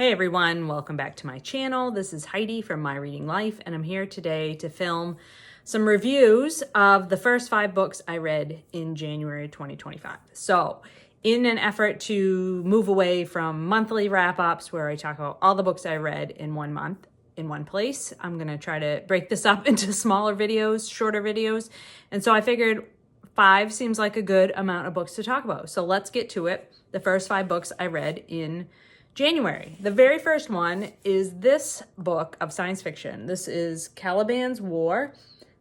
Hey everyone, welcome back to my channel. This is Heidi from My Reading Life, and I'm here today to film some reviews of the first 5 books I read in January 2025. So, in an effort to move away from monthly wrap-ups where I talk about all the books I read in one month in one place, I'm going to try to break this up into smaller videos, shorter videos. And so I figured 5 seems like a good amount of books to talk about. So let's get to it. The first 5 books I read in January. The very first one is this book of science fiction. This is Caliban's War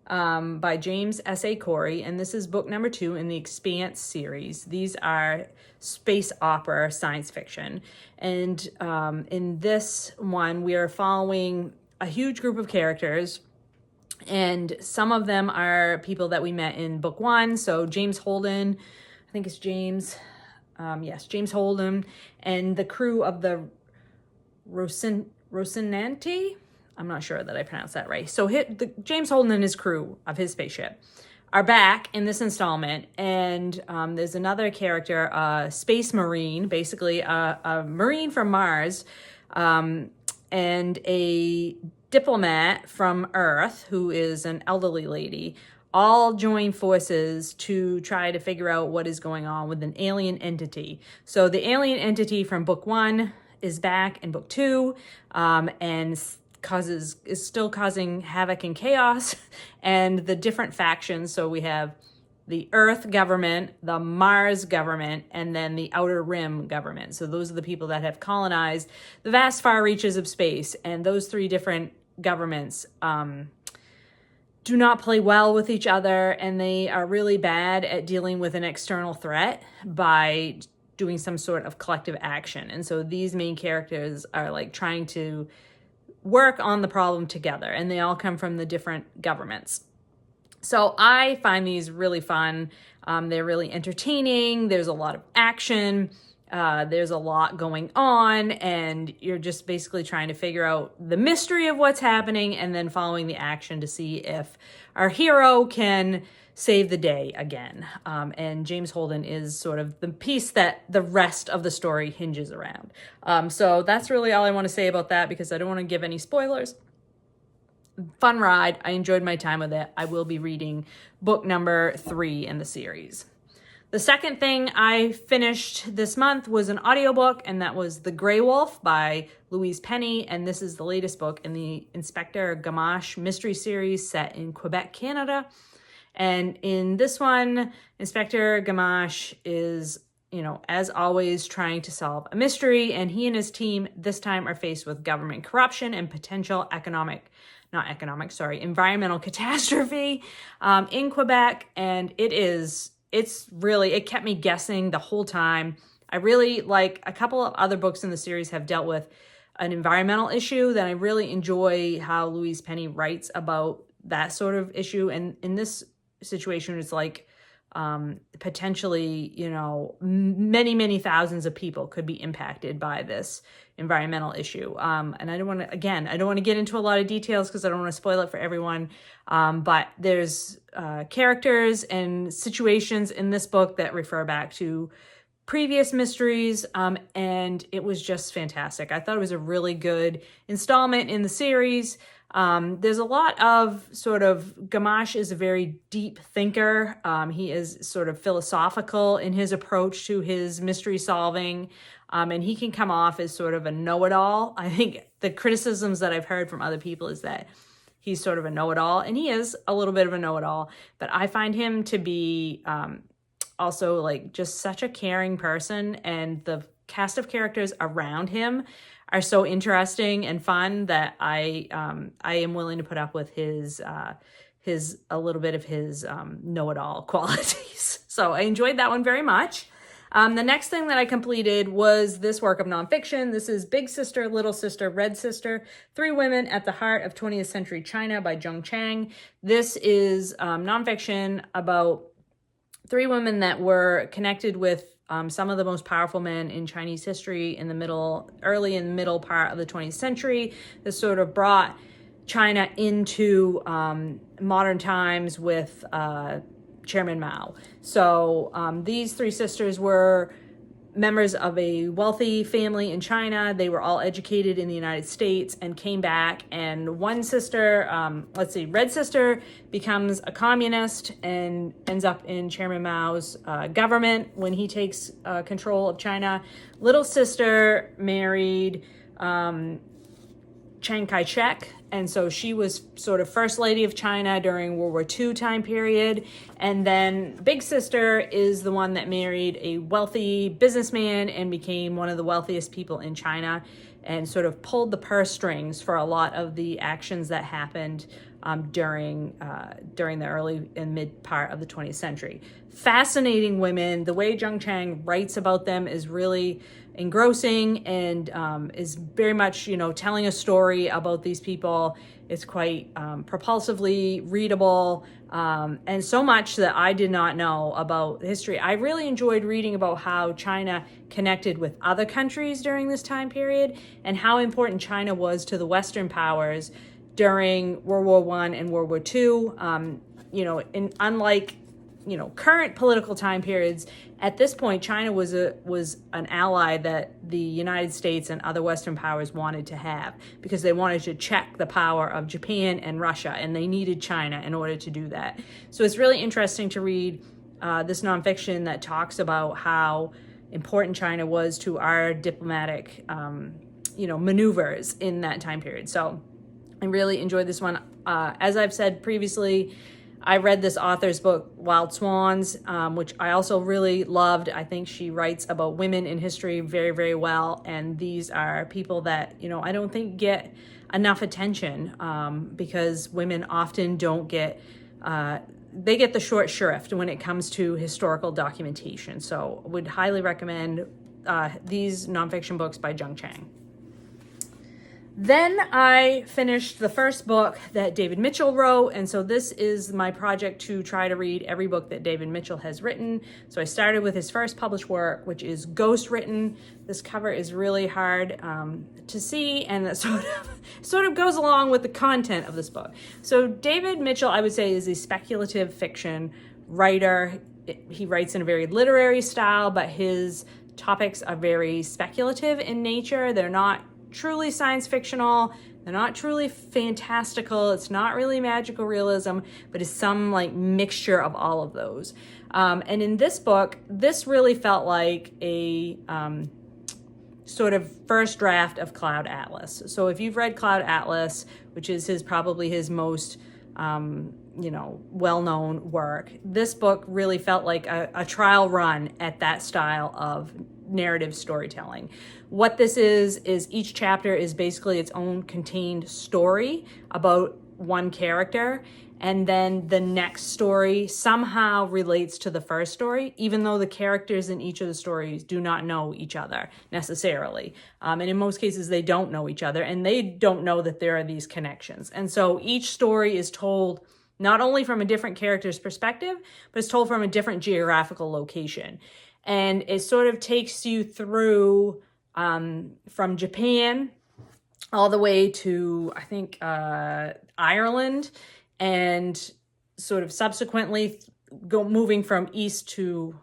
by James S.A. Corey, and this is book number 2 in the Expanse series. These are space opera science fiction. And in this one, we are following a huge group of characters, and some of them are people that we met in book 1. So James Holden, I think it's James... yes, James Holden and the crew of the Rocinante. I'm not sure that I pronounced that right. So James Holden and his crew of his spaceship are back in this installment. And there's another character, a space marine, basically a marine from Mars, and a diplomat from Earth who is an elderly lady, all join forces to try to figure out what is going on with an alien entity. So the alien entity from book 1 is back in book 2, and is still causing havoc and chaos. And the different factions, so we have the Earth government, the Mars government, and then the Outer Rim government. So those are the people that have colonized the vast far reaches of space. And those 3 different governments do not play well with each other, and they are really bad at dealing with an external threat by doing some sort of collective action. And so these main characters are like trying to work on the problem together, and they all come from the different governments. So I find these really fun. They're really entertaining. There's a lot of action. There's a lot going on, and you're just basically trying to figure out the mystery of what's happening and then following the action to see if our hero can save the day again. And James Holden is sort of the piece that the rest of the story hinges around. So that's really all I want to say about that, because I don't want to give any spoilers. Fun ride. I enjoyed my time with it. I will be reading book number 3 in the series. The second thing I finished this month was an audiobook, and that was The Grey Wolf by Louise, and this is the latest book in the Inspector Gamache mystery series set in Quebec, Canada. And in this one, Inspector Gamache is, as always, trying to solve a mystery, and he and his team this time are faced with government corruption and potential environmental catastrophe in Quebec, and it kept me guessing the whole time. I really like a couple of other books in the series have dealt with an environmental issue that I really enjoy how Louise writes about that sort of issue. And in this situation, it's like potentially, many, many thousands of people could be impacted by this environmental issue. And I don't want to get into a lot of details because I don't want to spoil it for everyone. But there's characters and situations in this book that refer back to previous mysteries, and it was just fantastic. I thought it was a really good installment in the series. There's a lot of Gamache is a very deep thinker. He is sort of philosophical in his approach to his mystery solving. And he can come off as sort of a know-it-all. I think the criticisms that I've heard from other people is that he's sort of a know-it-all, and he is a little bit of a know-it-all, but I find him to be also like just such a caring person, and the cast of characters around him are so interesting and fun that I am willing to put up with his a little bit of his know-it-all qualities. So I enjoyed that one very much. The next thing that I completed was this work of nonfiction. This is Big Sister, Little Sister, Red Sister, 3 Women at the Heart of 20th Century China by Chang. This is nonfiction about 3 women that were connected with some of the most powerful men in Chinese history early in the middle part of the 20th century. This sort of brought China into modern times with Chairman Mao. So these 3 sisters were members of a wealthy family in China. They were all educated in the United States and came back. And one sister, Red Sister, becomes a communist and ends up in Chairman Mao's government when he takes control of China. Little Sister married Chiang Kai-shek, and so she was sort of First Lady of China during World War II time period. And then Big Sister is the one that married a wealthy businessman and became one of the wealthiest people in China and sort of pulled the purse strings for a lot of the actions that happened during the early and mid part of the 20th century. Fascinating women. The way Chang writes about them is really engrossing and is very much, telling a story about these people. It's quite propulsively readable, and so much that I did not know about history. I really enjoyed reading about how China connected with other countries during this time period and how important China was to the Western powers during World War I and World War II. Unlike current political time periods, at this point, China was an ally that the United States and other Western powers wanted to have because they wanted to check the power of Japan and Russia, and they needed China in order to do that. So it's really interesting to read this nonfiction that talks about how important China was to our diplomatic, maneuvers in that time period. So I really enjoyed this one. As I've said previously, I read this author's book, Wild Swans, which I also really loved. I think she writes about women in history very, very well. And these are people that, I don't think get enough attention because women often don't get, they get the short shrift when it comes to historical documentation. So I would highly recommend these nonfiction books by Chang. Then I finished the first book that David Mitchell wrote, and so this is my project to try to read every book that David Mitchell has written. So I started with his first published work, which is Ghostwritten. This cover is really hard to see, and that sort of goes along with the content of this book. So David Mitchell, I would say, is a speculative fiction writer. He writes in a very literary style, but his topics are very speculative in nature. They're not truly science fictional, they're not truly fantastical, it's not really magical realism, but it's some mixture of all of those. And in this book, this really felt like a sort of first draft of Cloud Atlas. So if you've read Cloud Atlas, which is probably his most well-known work, this book really felt like a trial run at that style of narrative storytelling. What this is each chapter is basically its own contained story about one character, and then the next story somehow relates to the first story, even though the characters in each of the stories do not know each other necessarily. And in most cases, they don't know each other, and they don't know that there are these connections. And so each story is told not only from a different character's perspective, but it's told from a different geographical location. And it sort of takes you through from Japan all the way to, I think, Ireland, and sort of subsequently moving from east to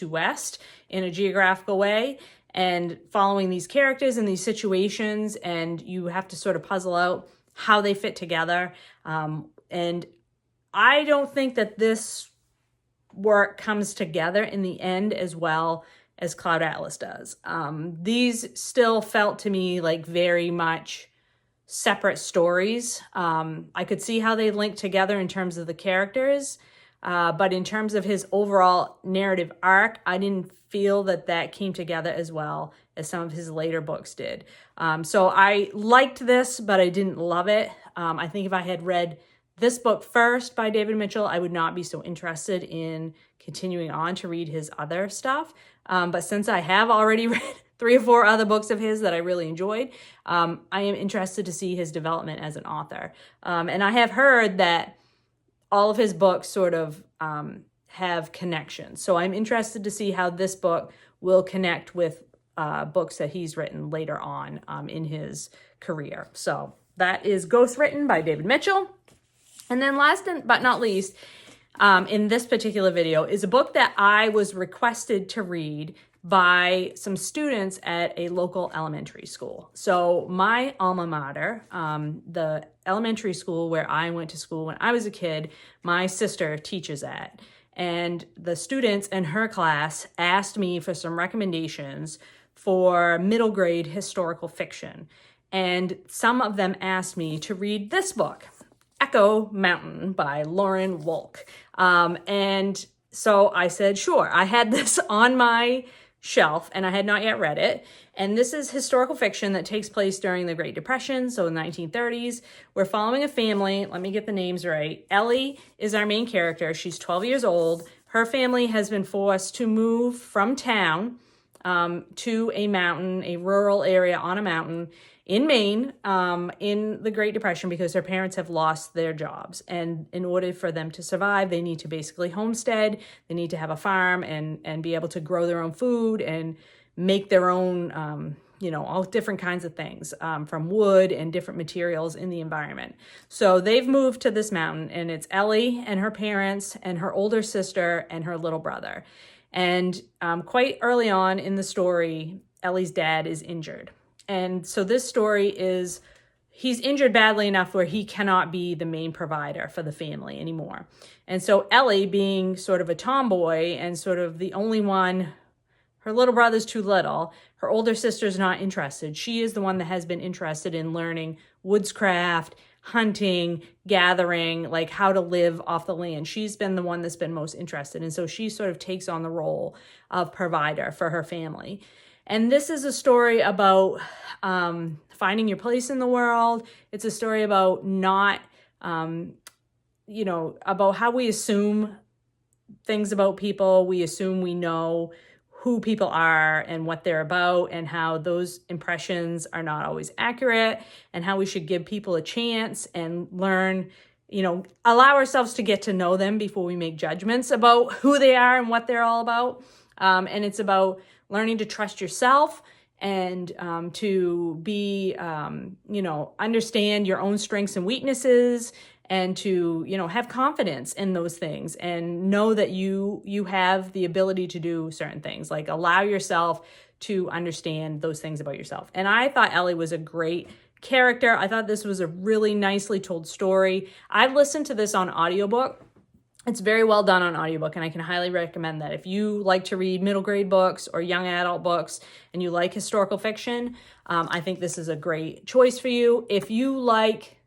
west in a geographical way, and following these characters and these situations, and you have to sort of puzzle out how they fit together. And I don't think that this work comes together in the end as well as Cloud Atlas does. These still felt to me like very much separate stories. I could see how they link together in terms of the characters, but in terms of his overall narrative arc, I didn't feel that came together as well as some of his later books did. So I liked this, but I didn't love it. I think if I had read this book first by David Mitchell, I would not be so interested in continuing on to read his other stuff. But since I have already read 3 or 4 other books of his that I really enjoyed, I am interested to see his development as an author. And I have heard that all of his books sort of have connections. So I'm interested to see how this book will connect with books that he's written later on in his career. So that is Ghostwritten by David Mitchell. And then last but not least, in this particular video is a book that I was requested to read by some students at a local elementary school. So my alma mater, the elementary school where I went to school when I was a kid, my sister teaches at. And the students in her class asked me for some recommendations for middle grade historical fiction. And some of them asked me to read this book, Echo Mountain by Lauren Wolk. And so I said, sure. I had this on my shelf and I had not yet read it. And this is historical fiction that takes place during the Great Depression, so in the 1930s. We're following a family. Let me get the names right. Ellie is our main character. She's 12 years old. Her family has been forced to move from town to a mountain, a rural area on a mountain in Maine, in the Great Depression, because their parents have lost their jobs. And in order for them to survive, they need to basically homestead. They need to have a farm and be able to grow their own food and make their own, all different kinds of things, from wood and different materials in the environment. So they've moved to this mountain, and it's Ellie and her parents and her older sister and her little brother. And quite early on in the story, Ellie's dad is injured. And so this story is, he's injured badly enough where he cannot be the main provider for the family anymore. And so Ellie, being sort of a tomboy and sort of the only one, her little brother's too little, her older sister's not interested. She is the one that has been interested in learning woodscraft, hunting, gathering, like how to live off the land. She's been the one that's been most interested. And so she sort of takes on the role of provider for her family. And this is a story about finding your place in the world. It's a story about not, about how we assume things about people. We assume we know who people are and what they're about, and how those impressions are not always accurate, and how we should give people a chance and learn, allow ourselves to get to know them before we make judgments about who they are and what they're all about. And it's about learning to trust yourself and to be, understand your own strengths and weaknesses, and to, have confidence in those things and know that you have the ability to do certain things, like allow yourself to understand those things about yourself. And I thought Ellie was a great character. I thought this was a really nicely told story. I listened to this on audiobook. It's very well done on audiobook, and I can highly recommend that. If you like to read middle grade books or young adult books and you like historical fiction, I think this is a great choice for you. If you like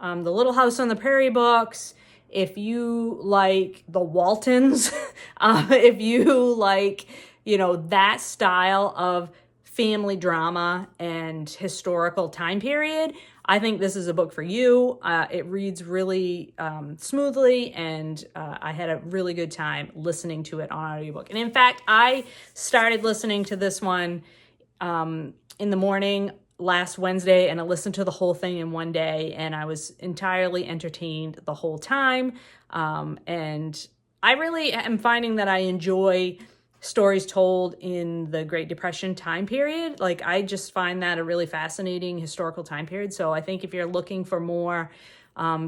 the Little House on the Prairie books, if you like the Waltons, if you like, that style of family drama and historical time period, I think this is a book for you. It reads really smoothly, and I had a really good time listening to it on audiobook. And in fact, I started listening to this one in the morning last Wednesday, and I listened to the whole thing in one day, and I was entirely entertained the whole time. And I really am finding that I enjoy stories told in the Great Depression time period. Like, I just find that a really fascinating historical time period. So I think if you're looking for more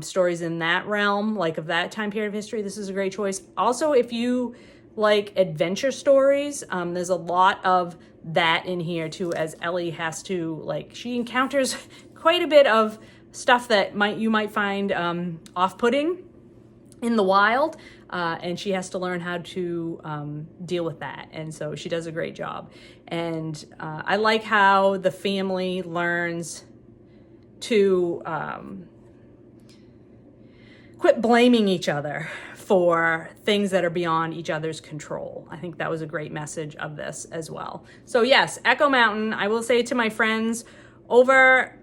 stories in that realm, like of that time period of history, this is a great choice. Also, if you like adventure stories, there's a lot of that in here too, as Ellie has to, she encounters quite a bit of stuff that you might find off-putting in the wild, and she has to learn how to deal with that. And so she does a great job. And I like how the family learns to quit blaming each other for things that are beyond each other's control. I think that was a great message of this as well. So yes, Echo Mountain, I will say to my friends over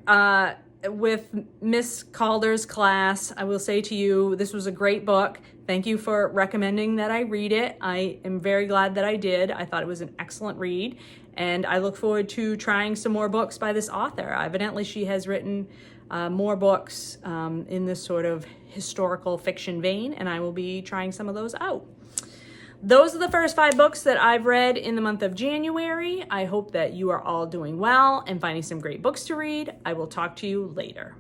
with Miss Calder's class, I will say to you, this was a great book. Thank you for recommending that I read it. I am very glad that I did. I thought it was an excellent read, and I look forward to trying some more books by this author. Evidently, she has written more books in this sort of historical fiction vein, and I will be trying some of those out. Those are the first 5 books that I've read in the month of January. I hope that you are all doing well and finding some great books to read. I will talk to you later.